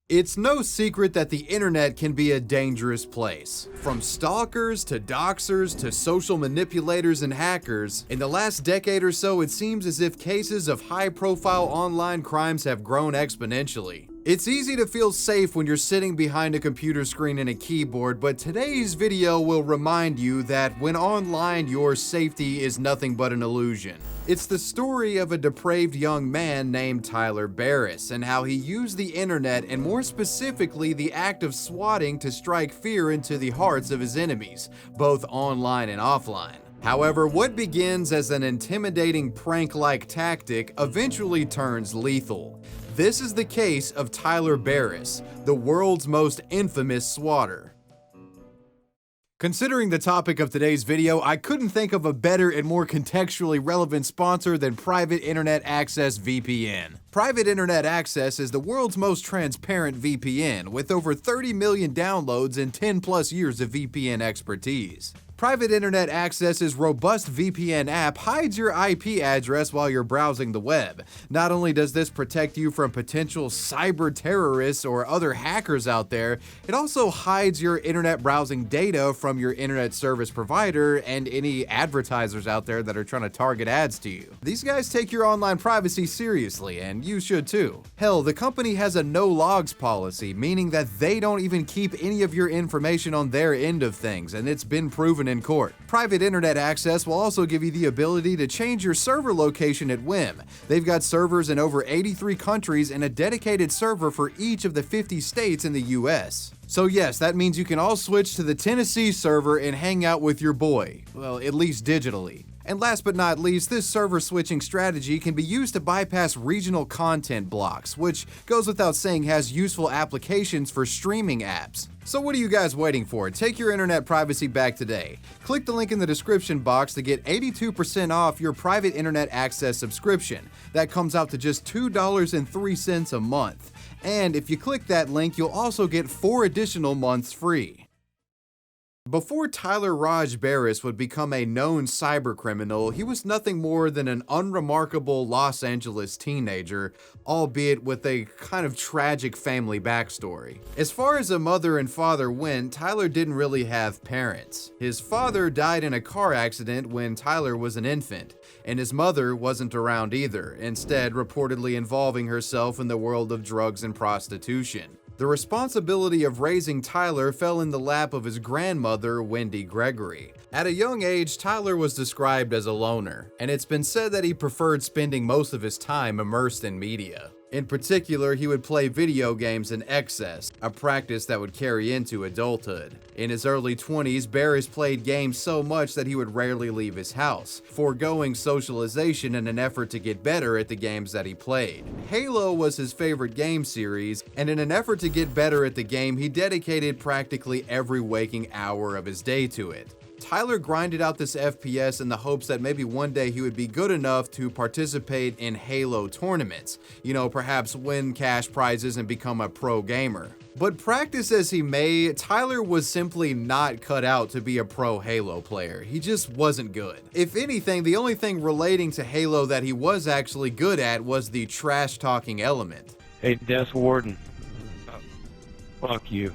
It's no secret that the internet can be a dangerous place. From stalkers to doxers to social manipulators and hackers, in the last decade or so it seems as if cases of high-profile online crimes have grown exponentially. It's easy to feel safe when you're sitting behind a computer screen and a keyboard, but today's video will remind you that when online, your safety is nothing but an illusion. It's the story of a depraved young man named Tyler Barriss and how he used the internet, and more specifically the act of swatting, to strike fear into the hearts of his enemies, both online and offline. However, what begins as an intimidating prank-like tactic eventually turns lethal. This is the case of Tyler Barriss, the world's most infamous swatter. Considering the topic of today's video, I couldn't think of a better and more contextually relevant sponsor than Private Internet Access VPN. Private Internet Access is the world's most transparent VPN, with over 30 million downloads and 10+ years of VPN expertise. Private Internet Access's robust VPN app hides your IP address while you're browsing the web. Not only does this protect you from potential cyber terrorists or other hackers out there, it also hides your internet browsing data from your internet service provider and any advertisers out there that are trying to target ads to you. These guys take your online privacy seriously, and you should too. Hell, the company has a no logs policy, meaning that they don't even keep any of your information on their end of things, and it's been proven in court. Private Internet Access will also give you the ability to change your server location at whim. They've got servers in over 83 countries and a dedicated server for each of the 50 states in the US. So yes, that means you can all switch to the Tennessee server and hang out with your boy. Well, at least digitally. And last but not least, this server switching strategy can be used to bypass regional content blocks, which goes without saying has useful applications for streaming apps. So what are you guys waiting for? Take your internet privacy back today. Click the link in the description box to get 82% off your Private Internet Access subscription. That comes out to just $2.03 a month. And if you click that link, you'll also get 4 additional months free. Before Tyler Barriss would become a known cybercriminal, he was nothing more than an unremarkable Los Angeles teenager, albeit with a kind of tragic family backstory. As far as a mother and father went, Tyler didn't really have parents. His father died in a car accident when Tyler was an infant, and his mother wasn't around either, instead reportedly involving herself in the world of drugs and prostitution. The responsibility of raising Tyler fell in the lap of his grandmother, Wendy Gregory. At a young age, Tyler was described as a loner, and it's been said that he preferred spending most of his time immersed in media. In particular, he would play video games in excess, a practice that would carry into adulthood. In his early 20s, Barriss played games so much that he would rarely leave his house, foregoing socialization in an effort to get better at the games that he played. Halo was his favorite game series, and in an effort to get better at the game, he dedicated practically every waking hour of his day to it. Tyler grinded out this FPS in the hopes that maybe one day he would be good enough to participate in Halo tournaments, perhaps win cash prizes and become a pro gamer. But practice as he may, Tyler was simply not cut out to be a pro Halo player. He just wasn't good. If anything, the only thing relating to Halo that he was actually good at was the trash-talking element. Hey, Death Warden. Fuck you.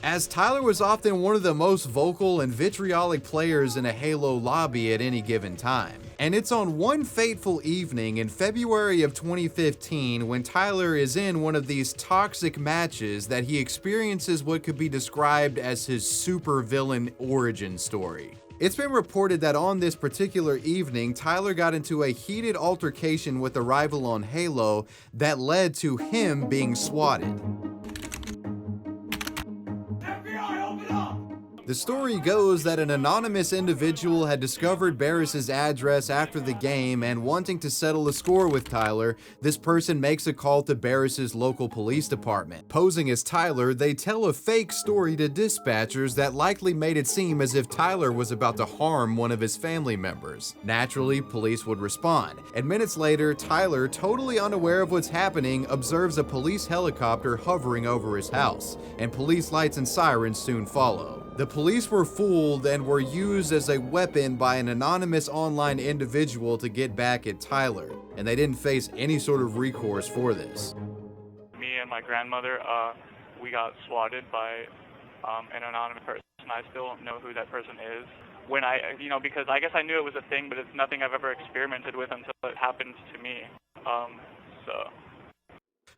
As Tyler was often one of the most vocal and vitriolic players in a Halo lobby at any given time. And it's on one fateful evening in February of 2015 when Tyler is in one of these toxic matches that he experiences what could be described as his supervillain origin story. It's been reported that on this particular evening, Tyler got into a heated altercation with a rival on Halo that led to him being swatted. The story goes that an anonymous individual had discovered Barriss's address after the game, and wanting to settle a score with Tyler, this person makes a call to Barriss's local police department. Posing as Tyler, they tell a fake story to dispatchers that likely made it seem as if Tyler was about to harm one of his family members. Naturally, police would respond, and minutes later, Tyler, totally unaware of what's happening, observes a police helicopter hovering over his house, and police lights and sirens soon follow. The police were fooled and were used as a weapon by an anonymous online individual to get back at Tyler, and they didn't face any sort of recourse for this. Me and my grandmother, we got swatted by an anonymous person. I still don't know who that person is. When because I guess I knew it was a thing, but it's nothing I've ever experimented with until it happened to me.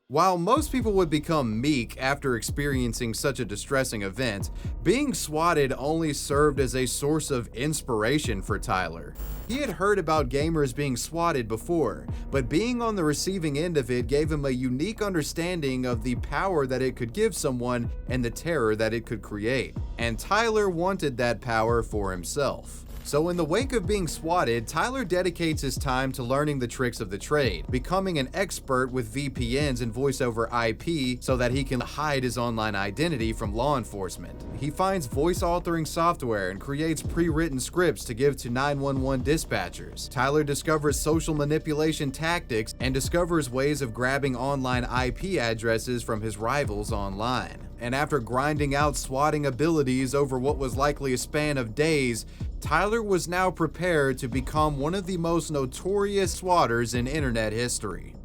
While most people would become meek after experiencing such a distressing event, being swatted only served as a source of inspiration for Tyler. He had heard about gamers being swatted before, but being on the receiving end of it gave him a unique understanding of the power that it could give someone and the terror that it could create. And Tyler wanted that power for himself. So in the wake of being swatted, Tyler dedicates his time to learning the tricks of the trade, becoming an expert with VPNs and voice over IP so that he can hide his online identity from law enforcement. He finds voice altering software and creates pre-written scripts to give to 911 dispatchers. Tyler discovers social manipulation tactics and discovers ways of grabbing online IP addresses from his rivals online. And after grinding out swatting abilities over what was likely a span of days, Tyler was now prepared to become one of the most notorious swatters in internet history.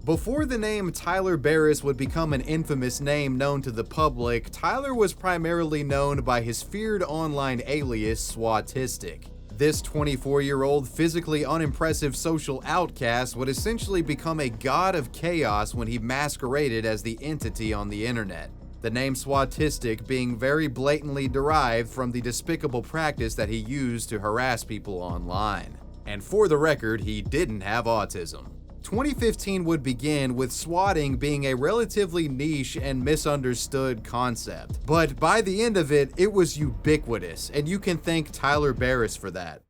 Before the name Tyler Barriss would become an infamous name known to the public, Tyler was primarily known by his feared online alias Swatistic. This 24-year-old physically unimpressive social outcast would essentially become a god of chaos when he masqueraded as the entity on the internet. The name Swatistic being very blatantly derived from the despicable practice that he used to harass people online. And for the record, he didn't have autism. 2015 would begin with swatting being a relatively niche and misunderstood concept. But by the end of it, it was ubiquitous, and you can thank Tyler Barriss for that.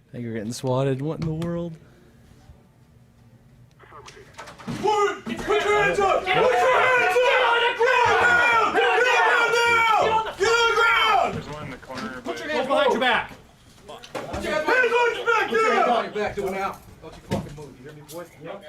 I think you're getting swatted. What in the world? Put your hands up! Put your hands up! Behind your back. Hands on your back, Put your hands on your back, do it now. Don't you fucking move, you hear me, boy? Yep.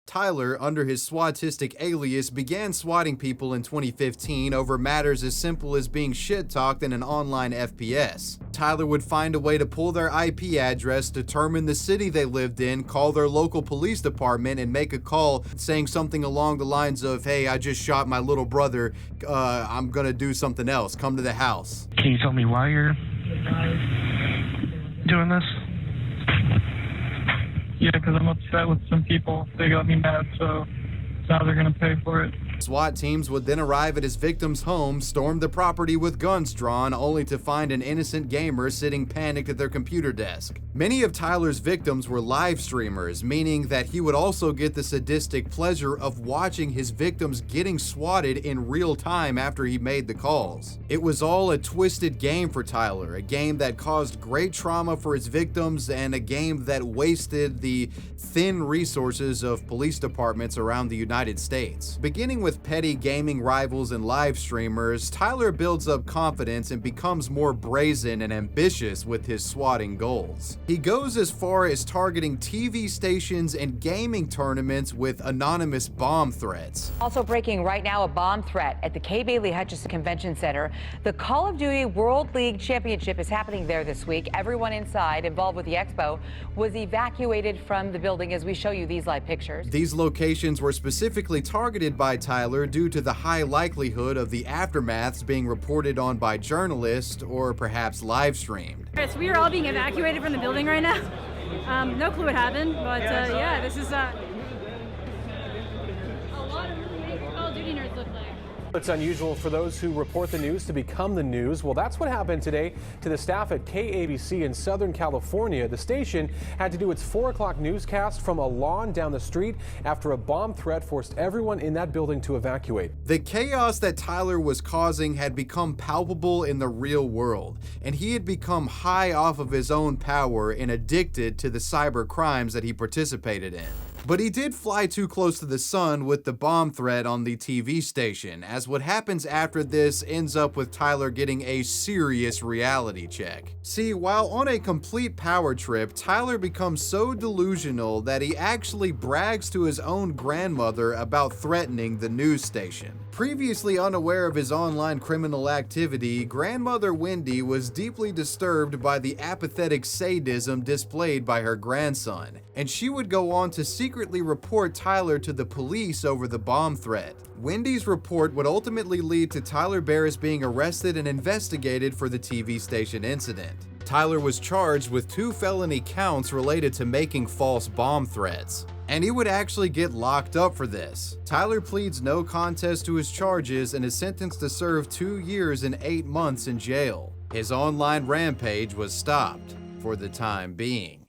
Tyler, under his Swatistic alias, began swatting people in 2015 over matters as simple as being shit-talked in an online FPS. Tyler would find a way to pull their IP address, determine the city they lived in, call their local police department, and make a call saying something along the lines of, "Hey, I just shot my little brother, I'm gonna do something else, come to the house." Can you tell me why you're doing this? Yeah, because I'm upset with some people. They got me mad, so now they're going to pay for it. SWAT teams would then arrive at his victim's home, storm the property with guns drawn, only to find an innocent gamer sitting panicked at their computer desk. Many of Tyler's victims were live streamers, meaning that he would also get the sadistic pleasure of watching his victims getting swatted in real time after he made the calls. It was all a twisted game for Tyler, a game that caused great trauma for his victims and a game that wasted the thin resources of police departments around the United States. Beginning with petty gaming rivals and live streamers, Tyler builds up confidence and becomes more brazen and ambitious with his swatting goals. He goes as far as targeting TV stations and gaming tournaments with anonymous bomb threats. Also breaking right now, a bomb threat at the Kay Bailey Hutchison Convention Center. The Call of Duty World League Championship is happening there this week. Everyone inside involved with the expo was evacuated from the building as we show you these live pictures. These locations were specifically targeted by Tyler due to the high likelihood of the aftermaths being reported on by journalists or perhaps live streamed. So we are all being evacuated from the building right now. No clue what happened, but yeah, this is a lot of really Call of Duty nerds look like. It's unusual for those who report the news to become the news. Well, that's what happened today to the staff at KABC in Southern California. The station had to do its 4 o'clock newscast from a lawn down the street after a bomb threat forced everyone in that building to evacuate. The chaos that Tyler was causing had become palpable in the real world, and he had become high off of his own power and addicted to the cyber crimes that he participated in. But he did fly too close to the sun with the bomb threat on the TV station, as what happens after this ends up with Tyler getting a serious reality check. See, while on a complete power trip, Tyler becomes so delusional that he actually brags to his own grandmother about threatening the news station. Previously unaware of his online criminal activity, grandmother Wendy was deeply disturbed by the apathetic sadism displayed by her grandson, and she would go on to secretly report Tyler to the police over the bomb threat. Wendy's report would ultimately lead to Tyler Barriss being arrested and investigated for the TV station incident. Tyler was charged with 2 felony counts related to making false bomb threats, and he would actually get locked up for this. Tyler pleads no contest to his charges and is sentenced to serve 2 years and 8 months in jail. His online rampage was stopped for the time being.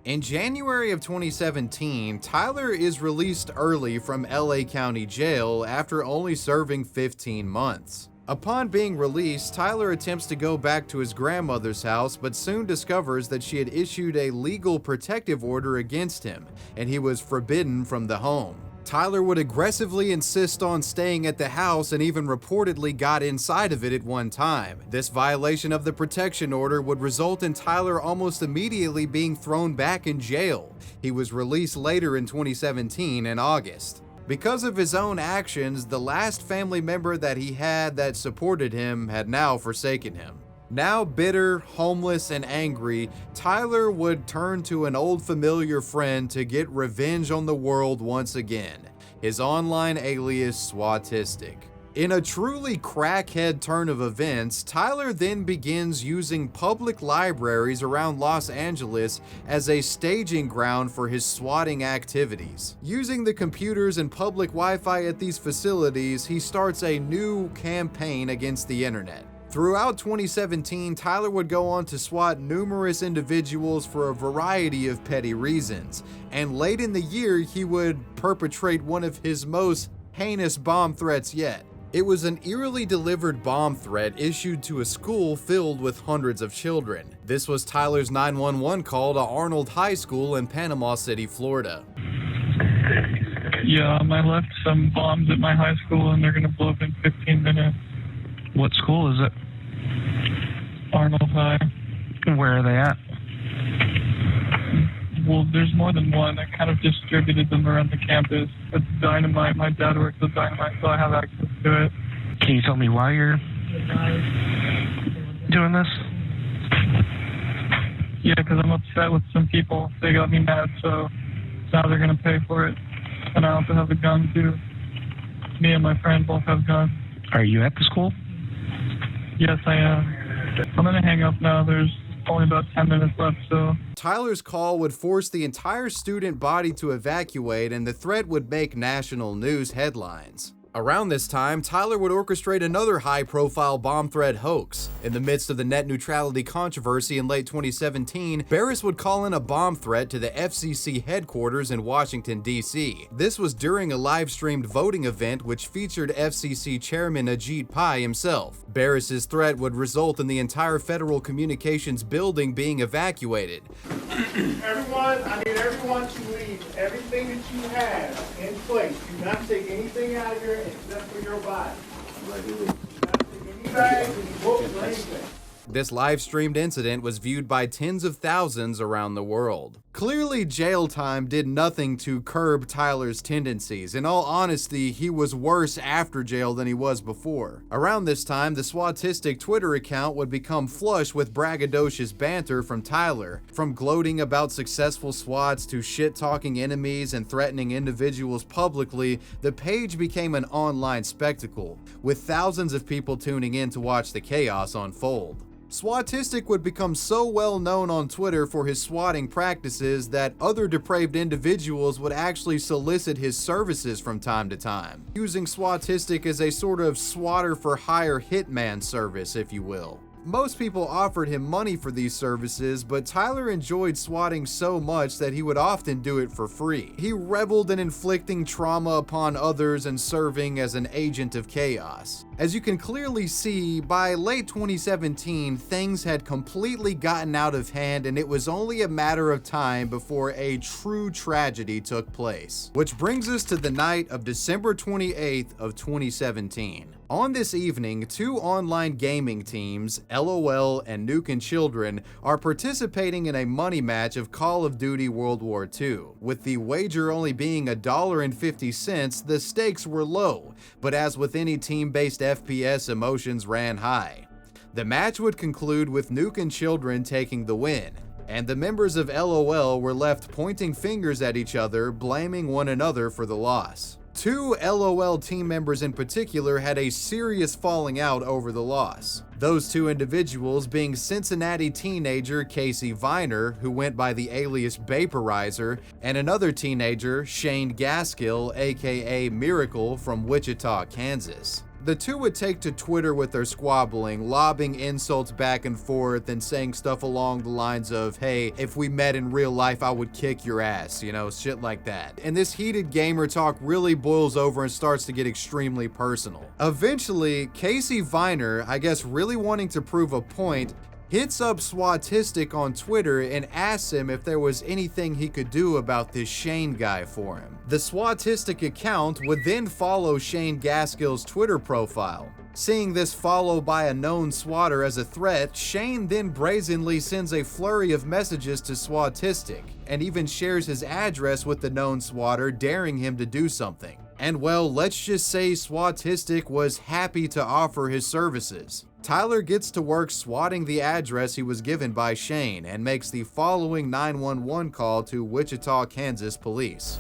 In January of 2017, Tyler is released early from LA County Jail after only serving 15 months. Upon being released, Tyler attempts to go back to his grandmother's house, but soon discovers that she had issued a legal protective order against him, and he was forbidden from the home. Tyler would aggressively insist on staying at the house and even reportedly got inside of it at one time. This violation of the protection order would result in Tyler almost immediately being thrown back in jail. He was released later in 2017 in August. Because of his own actions, the last family member that he had that supported him had now forsaken him. Now bitter, homeless, and angry, Tyler would turn to an old familiar friend to get revenge on the world once again, his online alias Swatistic. In a truly crackhead turn of events, Tyler then begins using public libraries around Los Angeles as a staging ground for his swatting activities. Using the computers and public Wi-Fi at these facilities, he starts a new campaign against the internet. Throughout 2017, Tyler would go on to swat numerous individuals for a variety of petty reasons, and late in the year, he would perpetrate one of his most heinous bomb threats yet. It was an eerily delivered bomb threat issued to a school filled with hundreds of children. This was Tyler's 911 call to Arnold High School in Panama City, Florida. Yeah, I left some bombs at my high school and they're going to blow up in 15 minutes. What school is it? Arnold High. Where are they at? Well, there's more than one. I kind of distributed them around the campus. It's dynamite. My dad works with dynamite, so I have access to it. Can you tell me why you're doing this? Yeah, because I'm upset with some people. They got me mad, so now they're going to pay for it. And I also have a gun, too. Me and my friend both have guns. Are you at the school? Yes, I am. I'm going to hang up now. There's only about 10 minutes left, so... Tyler's call would force the entire student body to evacuate, and the threat would make national news headlines. Around this time, Tyler would orchestrate another high-profile bomb threat hoax. In the midst of the net neutrality controversy in late 2017, Barriss would call in a bomb threat to the FCC headquarters in Washington, D.C. This was during a live-streamed voting event which featured FCC Chairman Ajit Pai himself. Barriss's threat would result in the entire Federal Communications building being evacuated. Everyone, I need everyone to leave everything that you have in place. Do not take anything out of here except for your body. Do not take any bags, any books, or anything. This live-streamed incident was viewed by tens of thousands around the world. Clearly, jail time did nothing to curb Tyler's tendencies. In all honesty, he was worse after jail than he was before. Around this time, the Swatistic Twitter account would become flush with braggadocious banter from Tyler. From gloating about successful swats to shit-talking enemies and threatening individuals publicly, the page became an online spectacle, with thousands of people tuning in to watch the chaos unfold. Swatistic would become so well known on Twitter for his swatting practices that other depraved individuals would actually solicit his services from time to time, using Swatistic as a sort of swatter for hire hitman service, if you will. Most people offered him money for these services, but Tyler enjoyed swatting so much that he would often do it for free. He reveled in inflicting trauma upon others and serving as an agent of chaos. As you can clearly see, by late 2017, things had completely gotten out of hand and it was only a matter of time before a true tragedy took place. Which brings us to the night of December 28th of 2017. On this evening, two online gaming teams, LOL and Nuke Children, are participating in a money match of Call of Duty World War II. With the wager only being $1.50, the stakes were low, but as with any team-based FPS, emotions ran high. The match would conclude with Nuke Children taking the win, and the members of LOL were left pointing fingers at each other, blaming one another for the loss. Two LOL team members in particular had a serious falling out over the loss. Those two individuals being Cincinnati teenager Casey Viner, who went by the alias Vaporizer, and another teenager, Shane Gaskill, aka Miracle, from Wichita, Kansas. The two would take to Twitter with their squabbling, lobbing insults back and forth and saying stuff along the lines of, hey, if we met in real life, I would kick your ass, you know, shit like that. And this heated gamer talk really boils over and starts to get extremely personal. Eventually, Casey Viner, I guess really wanting to prove a point, hits up Swatistic on Twitter and asks him if there was anything he could do about this Shane guy for him. The Swatistic account would then follow Shane Gaskill's Twitter profile. Seeing this followed by a known swatter as a threat, Shane then brazenly sends a flurry of messages to Swatistic and even shares his address with the known swatter, daring him to do something. And well, let's just say Swatistic was happy to offer his services. Tyler gets to work swatting the address he was given by Shane and makes the following 911 call to Wichita, Kansas police.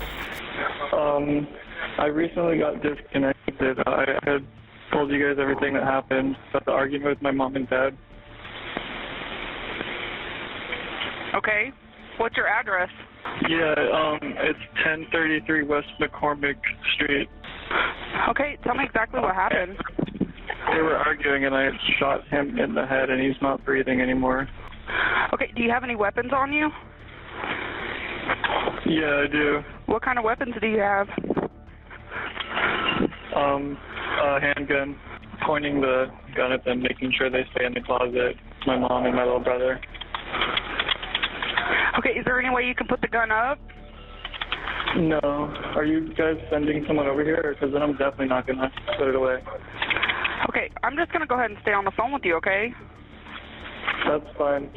I recently got disconnected. I had told you guys everything that happened about the argument with my mom and dad. Okay. What's your address? Yeah, it's 1033 West McCormick Street. Okay, tell me exactly what happened. They were arguing and I shot him in the head and he's not breathing anymore. Okay, do you have any weapons on you? Yeah, I do. What kind of weapons do you have? A handgun. Pointing the gun at them, making sure they stay in the closet. My mom and my little brother. Okay, is there any way you can put the gun up? No. Are you guys sending someone over here? Because then I'm definitely not going to put it away. Okay, I'm just going to go ahead and stay on the phone with you, okay? That's fine.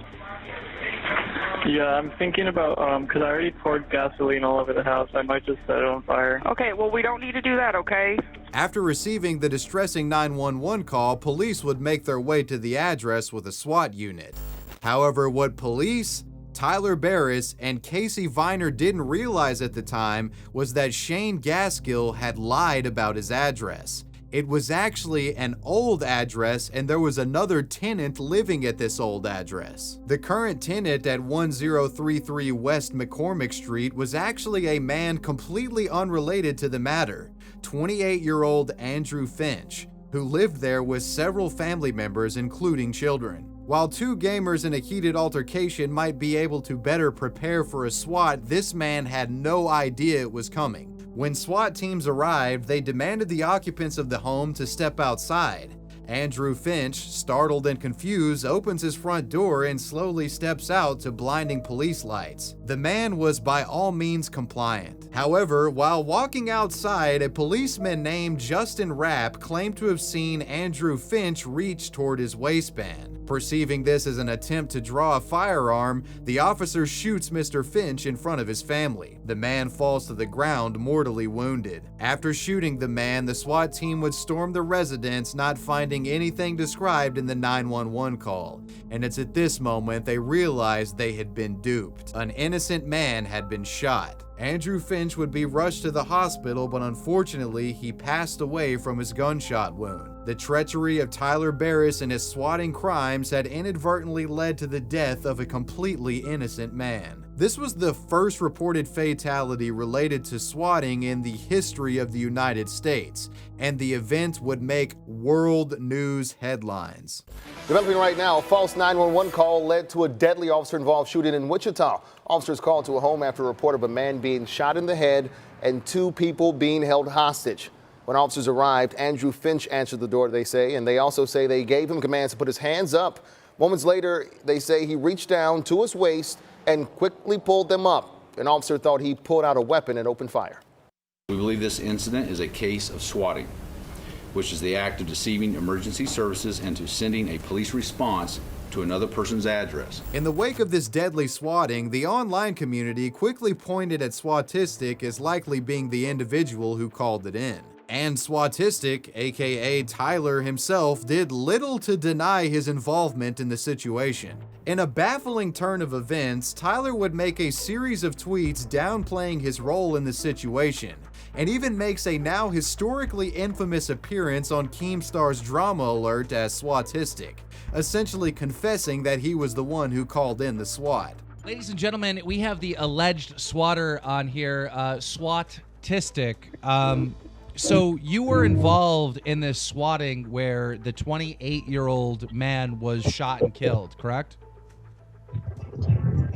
Yeah, I'm thinking about, because I already poured gasoline all over the house. I might just set it on fire. Okay, well, we don't need to do that, okay? After receiving the distressing 911 call, police would make their way to the address with a SWAT unit. However, what police, Tyler Barriss, and Casey Viner didn't realize at the time was that Shane Gaskill had lied about his address. It was actually an old address and there was another tenant living at this old address. The current tenant at 1033 West McCormick Street was actually a man completely unrelated to the matter, 28-year-old Andrew Finch, who lived there with several family members including children. While two gamers in a heated altercation might be able to better prepare for a SWAT, this man had no idea it was coming. When SWAT teams arrived, they demanded the occupants of the home to step outside. Andrew Finch, startled and confused, opens his front door and slowly steps out to blinding police lights. The man was by all means compliant. However, while walking outside, a policeman named Justin Rapp claimed to have seen Andrew Finch reach toward his waistband. Perceiving this as an attempt to draw a firearm, the officer shoots Mr. Finch in front of his family. The man falls to the ground, mortally wounded. After shooting the man, the SWAT team would storm the residence, not finding anything described in the 911 call. And it's at this moment they realized they had been duped. An innocent man had been shot. Andrew Finch would be rushed to the hospital, but unfortunately, he passed away from his gunshot wound. The treachery of Tyler Barriss and his swatting crimes had inadvertently led to the death of a completely innocent man. This was the first reported fatality related to swatting in the history of the United States, and the event would make world news headlines. Developing right now, a false 911 call led to a deadly officer-involved shooting in Wichita. Officers called to a home after a report of a man being shot in the head and two people being held hostage. When officers arrived, Andrew Finch answered the door, they say, and they also say they gave him commands to put his hands up. Moments later, they say he reached down to his waist and quickly pulled them up. An officer thought he pulled out a weapon and opened fire. We believe this incident is a case of swatting, which is the act of deceiving emergency services into sending a police response to another person's address. In the wake of this deadly swatting, the online community quickly pointed at Swatistic as likely being the individual who called it in. And Swatistic, aka Tyler himself, did little to deny his involvement in the situation. In a baffling turn of events, Tyler would make a series of tweets downplaying his role in the situation, and even makes a now historically infamous appearance on Keemstar's Drama Alert as Swatistic, essentially confessing that he was the one who called in the SWAT. Ladies and gentlemen, we have the alleged swatter on here, Swatistic. So you were involved in this swatting where the 28-year-old man was shot and killed, correct?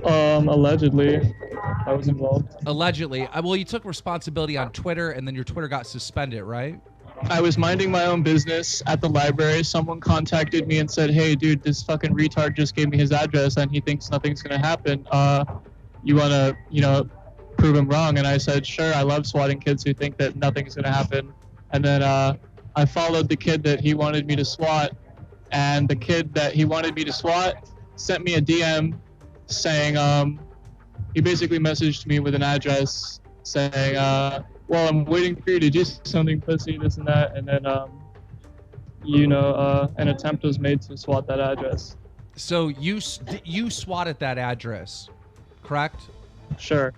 Allegedly, I was involved. Allegedly. Well, you took responsibility on Twitter, and then your Twitter got suspended, right? I was minding my own business at the library. Someone contacted me and said, hey, dude, this fucking retard just gave me his address, and he thinks nothing's going to happen. You want to, prove him wrong? And I said, sure, I love swatting kids who think that nothing's going to happen. And then I followed the kid that he wanted me to swat, and the kid that he wanted me to swat sent me a DM saying, he basically messaged me with an address saying, well, I'm waiting for you to do something, pussy, this and that. And then, an attempt was made to swat that address. So you swatted that address, correct? Sure.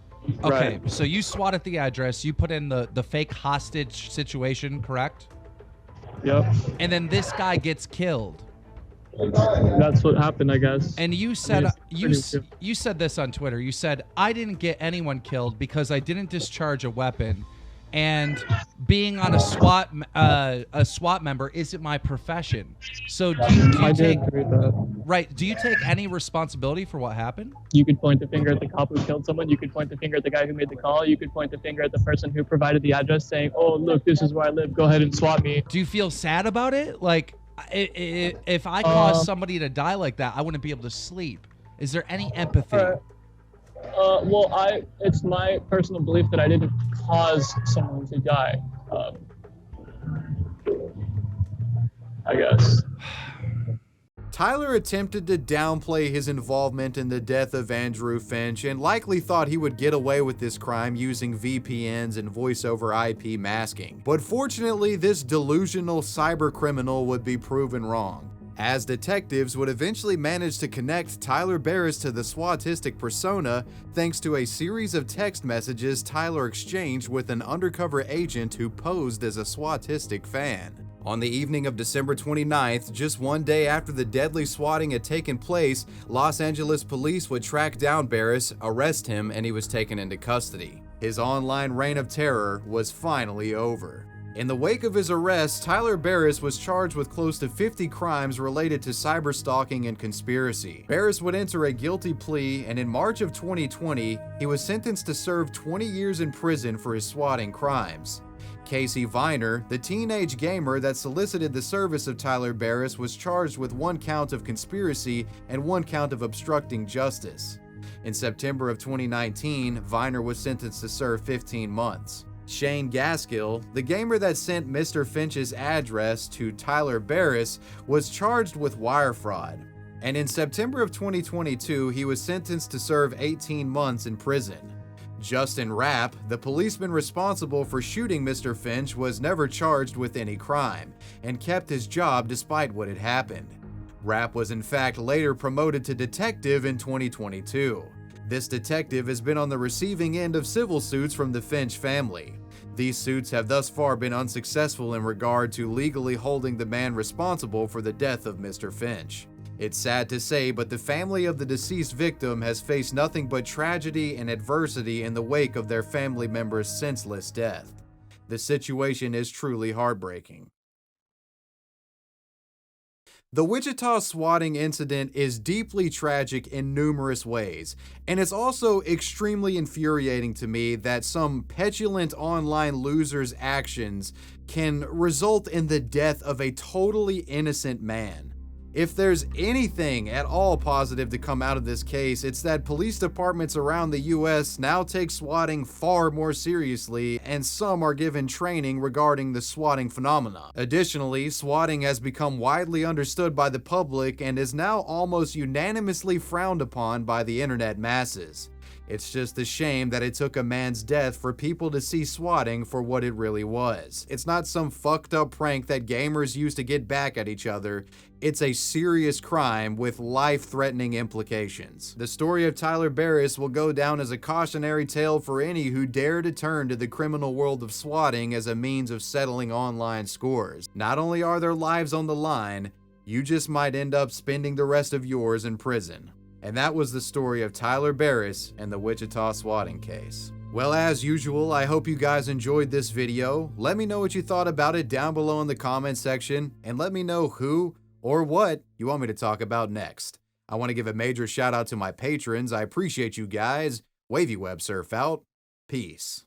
Okay, Right. so you swatted the address, you put in the fake hostage situation, correct? Yep. And then this guy gets killed. That's what happened, I guess. And you said I mean, you said this on Twitter. You said, I didn't get anyone killed because I didn't discharge a weapon, and being on a SWAT member isn't my profession. So do you take right? Do you take any responsibility for what happened? You could point the finger at the cop who killed someone. You could point the finger at the guy who made the call. You could point the finger at the person who provided the address, saying, "Oh, look, this is where I live. Go ahead and swat me." Do you feel sad about it? Like, if I caused somebody to die like that, I wouldn't be able to sleep. Is there any empathy? Well, it's my personal belief that I didn't cause someone to die. I guess. Tyler attempted to downplay his involvement in the death of Andrew Finch and likely thought he would get away with this crime using VPNs and voice-over IP masking. But fortunately, this delusional cybercriminal would be proven wrong, as detectives would eventually manage to connect Tyler Barriss to the Swatistic persona thanks to a series of text messages Tyler exchanged with an undercover agent who posed as a Swatistic fan. On the evening of December 29th, just one day after the deadly swatting had taken place, Los Angeles police would track down Barriss, arrest him, and he was taken into custody. His online reign of terror was finally over. In the wake of his arrest, Tyler Barriss was charged with close to 50 crimes related to cyberstalking and conspiracy. Barriss would enter a guilty plea, and in March of 2020, he was sentenced to serve 20 years in prison for his swatting crimes. Casey Viner, the teenage gamer that solicited the service of Tyler Barriss, was charged with 1 count of conspiracy and 1 count of obstructing justice. In September of 2019, Viner was sentenced to serve 15 months. Shane Gaskill, the gamer that sent Mr. Finch's address to Tyler Barriss, was charged with wire fraud. And in September of 2022, he was sentenced to serve 18 months in prison. Justin Rapp, the policeman responsible for shooting Mr. Finch, was never charged with any crime and kept his job despite what had happened. Rapp was in fact later promoted to detective in 2022. This detective has been on the receiving end of civil suits from the Finch family. These suits have thus far been unsuccessful in regard to legally holding the man responsible for the death of Mr. Finch. It's sad to say, but the family of the deceased victim has faced nothing but tragedy and adversity in the wake of their family member's senseless death. The situation is truly heartbreaking. The Wichita swatting incident is deeply tragic in numerous ways, and it's also extremely infuriating to me that some petulant online loser's actions can result in the death of a totally innocent man. If there's anything at all positive to come out of this case, it's that police departments around the US now take swatting far more seriously, and some are given training regarding the swatting phenomena. Additionally, swatting has become widely understood by the public and is now almost unanimously frowned upon by the internet masses. It's just a shame that it took a man's death for people to see swatting for what it really was. It's not some fucked up prank that gamers use to get back at each other. It's a serious crime with life-threatening implications. The story of Tyler Barriss will go down as a cautionary tale for any who dare to turn to the criminal world of swatting as a means of settling online scores. Not only are their lives on the line, you just might end up spending the rest of yours in prison. And that was the story of Tyler Barriss and the Wichita swatting case. Well, as usual, I hope you guys enjoyed this video. Let me know what you thought about it down below in the comment section, and let me know who or what you want me to talk about next. I want to give a major shout out to my patrons. I appreciate you guys. Wavy Web Surf out. Peace.